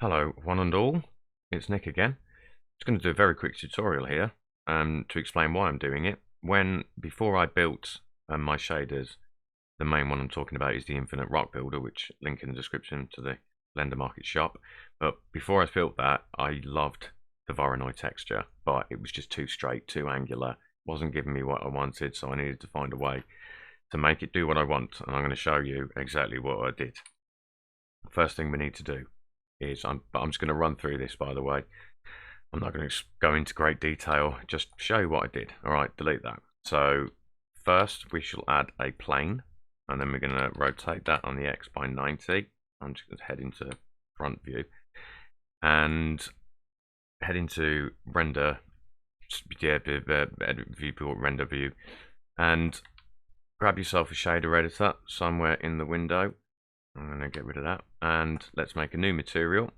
Hello, one and all. It's Nick again. Just going to do a very quick tutorial here to explain why I'm doing it. Before I built my shaders, the main one I'm talking about is the Infinite Rock Builder, which link in the description to the Blender Market shop. But before I built that, I loved the Voronoi texture, but it was just too straight, too angular. Wasn't giving me what I wanted, so I needed to find a way to make it do what I want, and I'm going to show you exactly what I did. First thing we need to do is I'm just going to run through this, by the way. I'm not going to go into great detail, just show you what I did. Alright, delete that. So first we shall add a plane, and then we're going to rotate that on the X by 90. I'm just going to head into front view and head into render, viewport render view, and grab yourself a shader editor somewhere in the window. I'm going to get rid of that, and let's make a new material.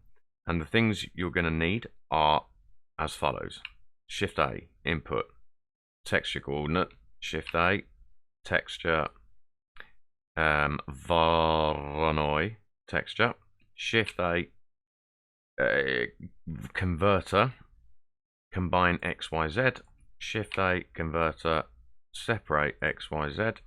And the things you're going to need are as follows: Shift A, input, texture coordinate, Shift A, texture, Vornoi, texture, Shift A, converter, combine XYZ, Shift A, converter, separate XYZ,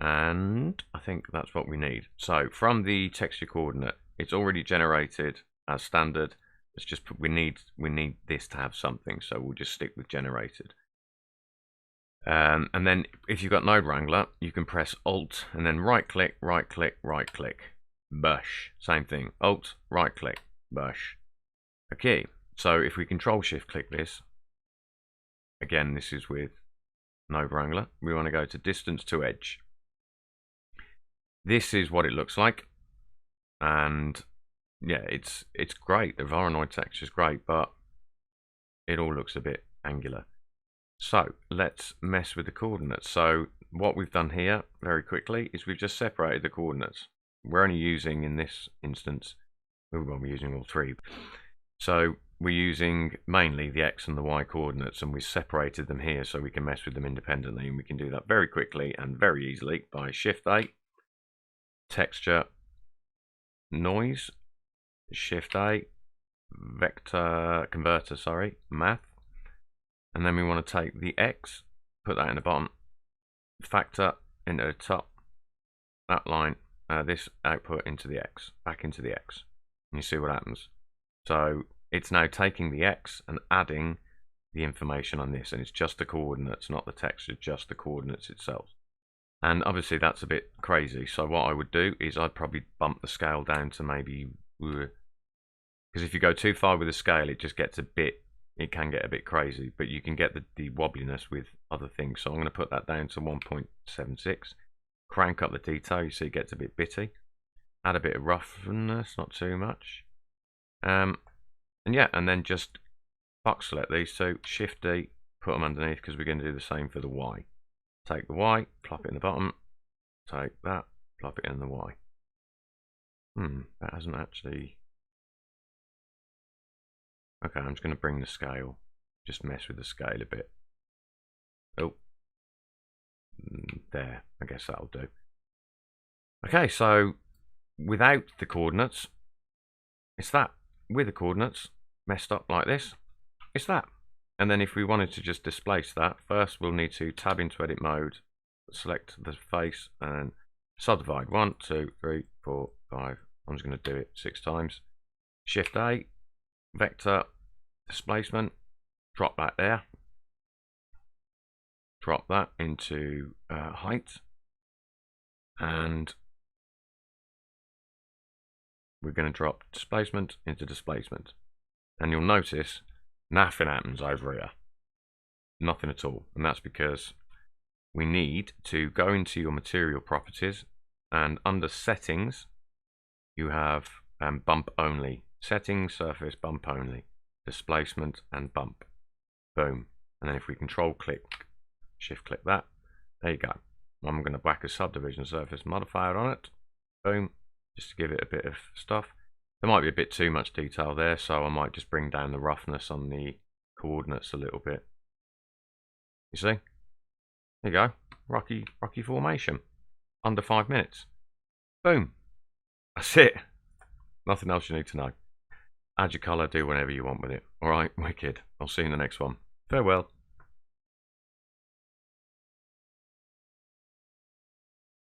and I think that's what we need. So from the texture coordinate, it's already generated as standard. It's just we need this to have something, so we'll just stick with generated. And then if you've got Node Wrangler, you can press Alt and then right click, right click, right click, bush. Same thing, Alt, right click, bush. Okay, so if we Control Shift click this, again this is with Node Wrangler, we want to go to distance to edge. This is what it looks like, and yeah, it's great. The Voronoi texture is great, but it all looks a bit angular. So let's mess with the coordinates. So what we've done here very quickly is we've just separated the coordinates. We're only using, in this instance, we're using all three. So we're using mainly the X and the Y coordinates, and we separated them here so we can mess with them independently, and we can do that very quickly and very easily by Shift A, texture, noise, Shift A, vector converter, sorry, math, and then we want to take the X, put that in the bottom, factor into the top, that line, this output into the X, back into the X, and you see what happens. So it's now taking the X and adding the information on this, and it's just the coordinates, not the texture, just the coordinates itself. And obviously that's a bit crazy, so what I would do is I'd probably bump the scale down to maybe, because if you go too far with the scale, it just gets it can get a bit crazy, but you can get the wobbliness with other things. So I'm going to put that down to 1.76, crank up the detail, you see it gets a bit bitty, add a bit of roughness, not too much, and yeah, and then just box select these two, Shift D, put them underneath, because we're going to do the same for the Y. Take the Y, plop it in the bottom, take that, plop it in the Y. That hasn't actually... Okay, I'm just going to bring the scale, just mess with the scale a bit. Oh, there, I guess that'll do. Okay, so without the coordinates, it's that. With the coordinates, messed up like this, it's that. And then if we wanted to just displace that, first we'll need to tab into edit mode, select the face, and subdivide 1, 2, 3, 4, 5. I'm just going to do it 6 times. Shift A, vector, displacement, drop that there. Drop that into height. And we're going to drop displacement into displacement. And you'll notice nothing happens over here. Nothing at all. And that's because we need to go into your material properties, and under settings you have bump only. Settings, surface, bump only. Displacement and bump. Boom. And then if we control click, shift click that, there you go. I'm going to whack a subdivision surface modifier on it. Boom. Just to give it a bit of stuff. There might be a bit too much detail there, so I might just bring down the roughness on the coordinates a little bit. You see? There you go. Rocky formation. Under 5 minutes. Boom. That's it. Nothing else you need to know. add your colour, do whatever you want with it. Alright, wicked. I'll see you in the next one. Farewell.